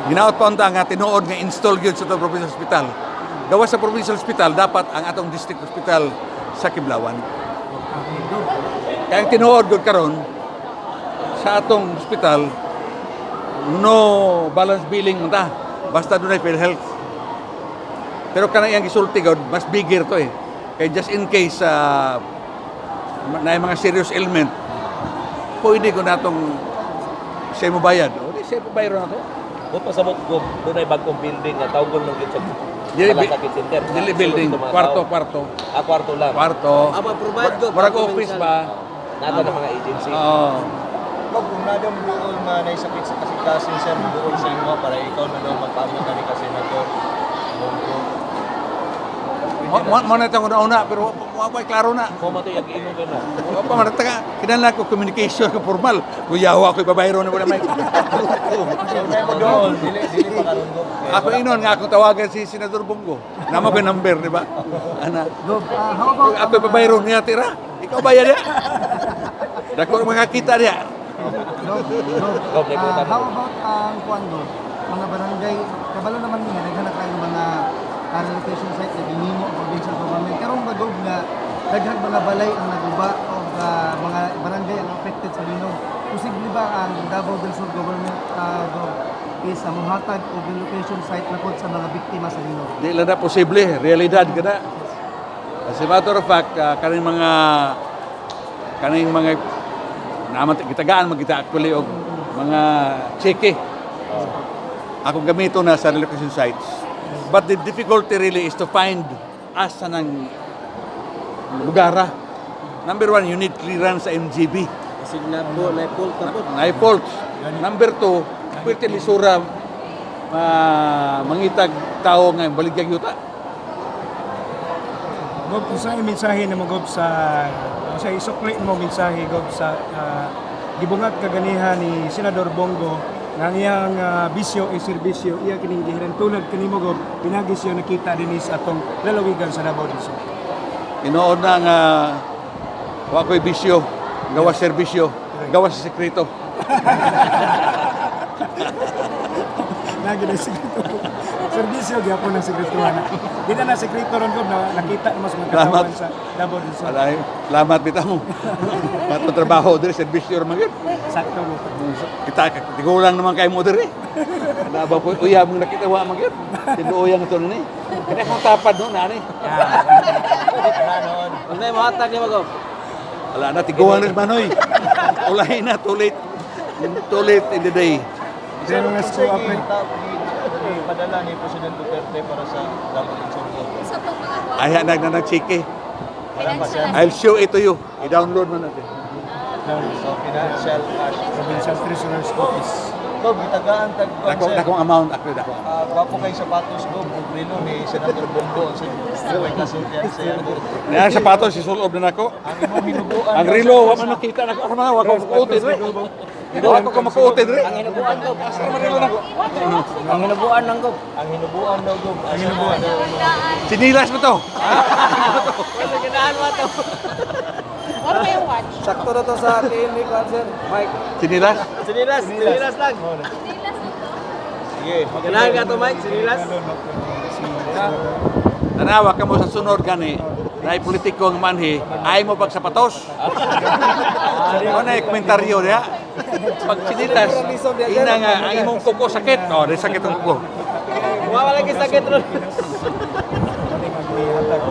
Ginaot pa unta nga tinuod nga install gyud sa provincial hospital. Gawa sa provincial hospital dapat ang atong district hospital sa Kiblawan. Kaya ang tinuod gyud karon sa atong hospital no balance billing unta basta dunay PhilHealth. Pero kana iyang gisulti gud mas bigger to eh. Kay just in case na mga serious ailment pwede ko natong siya mo bayad. O di siya mo bayad na to. Kung pasabot ko, doon ay bagong building na tawgon ng gitsa. Dili dili building, kwarto. Kwarto lang. Kwarto. provide ko. Murag office ba? Nata ng mga agency. Oo. Wag kung na daw doon na naisakit sa kasikasin sir, doon sa inyo para ikaw na daw magpamit ka ni kasi na to. Mo na tang una pero wa pa klaro na. Kung mato yung inom ka na. Wa pa man taga kinahanglan ko communication ko formal. Kuyawa ko ibabayro na wala may. Doon, dili pa karon go. Ako inon nga akong tawagan si Senador Bongo. Namo ko number, di ba? Ana. How about Ako ibabayro niya tira. Ikaw bayad ya. Dako makakita niya. how about ang kuando mga barangay kabalo naman nga naghanap kayo mga relocation site na ginimo ang provincial government karong bagog nga daghang mga balay ang naguba o mga barangay ang affected sa linog. Posible ba ang Davao del Sur government is mohatag og relocation site na pod sa mga biktima sa linog? Di lang na posible, realidad ka na. As a matter of fact, kaning mga naman gitagaan magita actually og mga cheque. Ako gamito na sa relocation sites. But the difficulty really is to find asa ng lugar. Number one, you need clearance sa MGB. Kasi na po Na-fault. Number two, pwede lisura mangitag tao nga baligyag yuta. Gob, sa mensahe na magob sa isukli mo mensahe gob sa gibungat kaganihan ni Senador Bongo nga iyang bisyo e serbisyo iya kining gihiran tulad kanimo gob pinagi siya nakita dinhi sa atong lalawigan sa Davao del Sur. Inoon na nga wa ko'y bisyo, gawa serbisyo, gawa sa sekreto. Lagi na sekreto. Serbisyo gyapon ng sekretuhan. Di na sekreto ron gob na nakita mas magkatawan sa Davao del Sur. Alay, salamat bitaw mo. Pato trabaho diri serbisyo ra man gyud. Sakto mo. Kita tigulang naman kay mo diri. Naba ko uyab mo nakita wa man gyud. Tinuoyang ito ni. Kaya kung tapad no na ni. Unay mohatag ni magob. Wala na tiguang na manoy. Ulay na too late. Too late in the day. Pero nga Sige, sa open. padala ni President Duterte para sa Davao del Sur. Sa pag mga Ay nag chike. Para pa siya. I'll show it to you. I-download mo natin. So, financial cash. Provincial Treasurer's Office. Gob, itagaan tag Dakong amount ako dako. Gwapo kay sapatos Gob, ug relo ni Senator Bongo sa way kasultian sa iyo. Niya sapatos si sulob na nako. Ang imong hinubuan. Ang relo wa man nakita nako sa mga wa ko makuutin ri. Wa ko makuutin ri. Ang hinubuan gob. Asa man relo nako. Ang hinubuan ng gob. Ang hinubuan daw Gob. Ang hinubuan. Sinilas mo to. Kasi ganahan mo to. What may watch? Sakto na to sa akin ni Sir Mike. Sinilas. Sinilas lang. Sige. Ganahan ka to Mike, sinilas. Tanawa ka mo sa sunod gani. Dahil politiko ang manhi, ay mo pagsapatos. Ano na yung komentaryo niya? Pag sinilas, ina nga, ang imong kuko sakit. O, di sakit ang kuko. Wala lagi sakit ron.